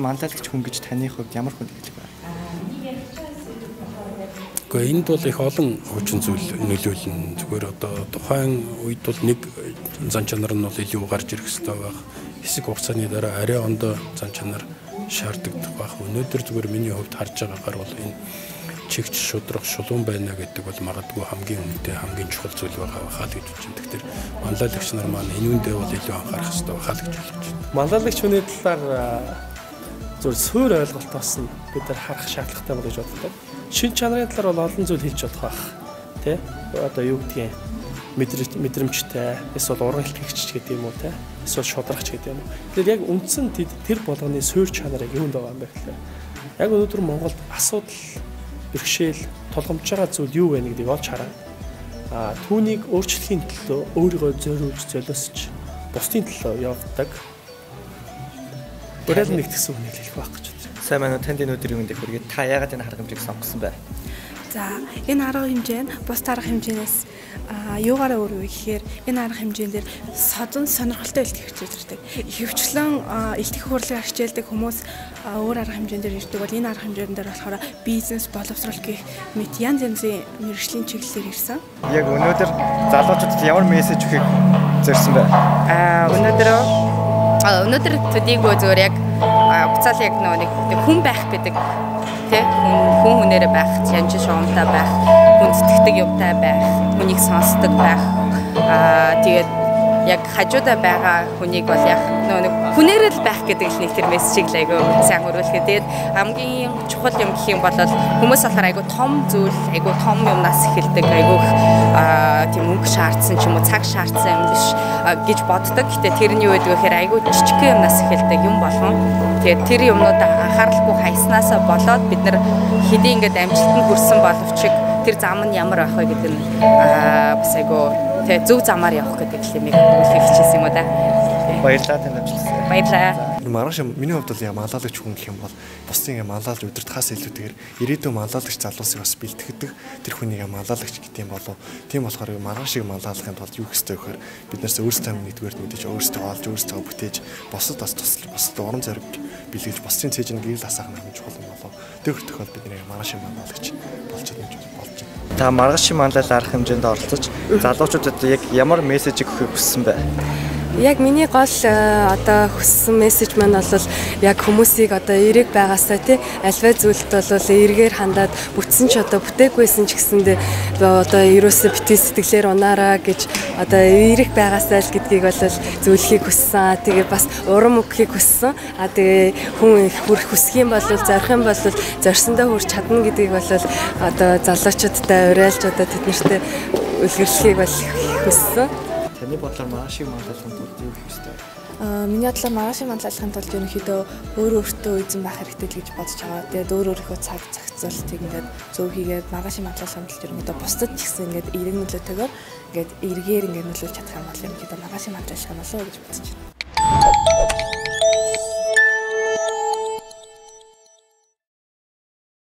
манлайлагч хүн гэж таны хувьд ямар хүн гэж байна? Гэхдээ энд бол их олон хүчин зүйл нөлөөлнө. Зүгээр одоо тухайн үед бол нэг зан чанар нь бол илүү гарч ирэх хэрэгтэй байх. Хэсэг хугацааны дараа арай ондоо зан чанар шаарддаг байх. Өнөөдөр зүгээр миний хувьд харж байгаагаар бол энэ чигч шудрах шулуун байна гэдэг бол магадгүй хамгийн үнэтэй хамгийн чухал зүйл байгаа хаа гэж бодож байна. Тэгэхээр манлайлагч нар маань энэ үндэ бол илүү анхаарах хэрэгтэй хаа гэж бодож байна. Манлайлагч хүний талаар зөв суур ойлголтоос нь бид нар харах шаардлагатай бол гэж боддог. Шин чанарын талаар бол олон зүйл хэлж бодох байх. Тэ? Одоо юу гэдгийг мэдрэмжтэй, эсвэл уран хэлбэрч гэдэг юм уу те? Эсвэл шударгач гэдэг юм уу. Тэгэхээр яг үндсэн тэр болгоны суур чанарыг юунд байгаа юм бэ гэхээр яг өнөөдөр Монголд асуудал бэрхшээл тулгамж байгаа зүйл юу вэ гэдгийг олж хараад түүнийг өөрчлөхийн төлөө өөрийгөө золиосч бусдын төлөө явдаг. Бүрэл нэгтгэсэн хүнийг хэлэх байх гэж байна. Сайн байна уу? Танд энэ өдрийн мэндийг хүргэе. Та яагаад энэ арга хэмжээг сонгосон бэ? За, энэ арга хэмжээ нь бус арга хэмжээнээс юугаараа өөр вэ гэхээр энэ арга хэмжээнд дээр содон сонирхолтой илтгэх хичээлдэг. Ихэвчлэн илтгэх хурлыг хичээлдэг хүмүүс өөр арга хэмжээнд дээр ирдэг бол энэ арга хэмжээнд дээр болохоор бизнес, боловсрол гэх мэт янз янзын мэргэжлийн чиглэлээр ирсэн. Яг өнөөдөр залуучуудад ямар мессеж өгөхийг зорьсон бэ? Өнөөдөр төдийгүй зүгээр яг буцаал яг нэг хүн байх гэдэг тий хүн хүнээрээ байх, янж шуумтай байх, хүн сэтгэдэг юмтай байх, хүнийг сонсдог байх. Тэгээд яг хажуудаа байгаа хүнийг бол яг нэг хүнээрээ л байх гэдэг л нэг тэр мессежийг л айгүй сайн өргөлөхөө. Тэгээд хамгийн чухал юм гэх юм бол хүмүүс болохоор айгүй том зүйл, айгүй том юмнаас эхэлдэг, айгүй тийм мөнгө шаардсан ч юм уу, цаг шаардсан юм биш гэж боддог. Гэтэ тэрний үед гэхээр айгүй жижигхэн юмнаас эхэлдэг юм болгон. Тэгээд тэр юмнуудаа анхааралгүй хайснаасаа болоод бид нар хэдий ингээд амжилтанд хүрсэн боловч тэр зам нь ямар байх вэ гэдэг нь бас айгүй тэг зөв замаар явах гэдэг юм хэлэх хичээсэн юм уу да. Баярлалаа танд амжилт. Баярлалаа. Маргааш миний хувьд бол манлайлагч хүн гэх юм бол бусдын манлайлж удирдахаас илүүтэйгээр ирээдүйн манлайлагч залуусыг бас бэлтгэдэг тэр хүнийг манлайлагч гэдэг юм болов. Тийм болохоор маргаашийг манлайлахын тулд юу хэвтэй вэхээр бид нарс өөрсдөө нэгдүгээр мэдээж өөрсдөө олж өөрсдөө бүтээж босод бас тусал босод уран зориг бэлгэж босдын цэжин гэрэл асаах нь хамгийн чухал юм болов. Тэр тохиолдолд бид нэр маргаашийн манлайлагч болж чадна гэж болж байна. Та маргаашийн манлайлал арга хэмжээнд оролцож залуучуудад яг ямар мессежийг өгөхийг хүссэн бэ? Яг миний гол одоо хүссэн мессеж маань бол яг хүмүүсийг одоо эерэг байгаасаа тий альва зүйлд бол эргээр хандаад бүтсэн ч одоо бүтээгүйсэн ч гэсэндээ одоо ерөөсөө битгий сэтгэлээр унаараа гэж одоо эерэг байгаасаа л гэдгийг бол зөвлөхийг хүссэн. Тэгээ бас урам өгөхийг хүссэн. Тэгээ хүн хүрэх хүсэх юм бол зорих юм бол зорьсондоо хүрч чадна гэдгийг бол одоо залуучуудтай уриалж одоо тэднэртэй үлгэрлэхийг бол хүссэн. Таны бодлоор маргаашийг манлайлахын тулд юу хийх ёстой? Миний бодлоор маргаашийг манлайлахын тулд ерөнхийдөө өөртөө эзэн байх хэрэгтэй гэж бодож байгаа. Тэгээд өөрийнхөө цаг зохицуултыг ингээд зөв хийгээд маргаашийг манлайлахын тулд ерөнхийдөө бусдад ч гэсэн ингээд эрэг нөлөөтэйгээр ингээд эргээр ингээд нөлөөлж чадах юм бол ерөнхийдөө маргаашийг манлайлах юм болоо гэж бодож байна.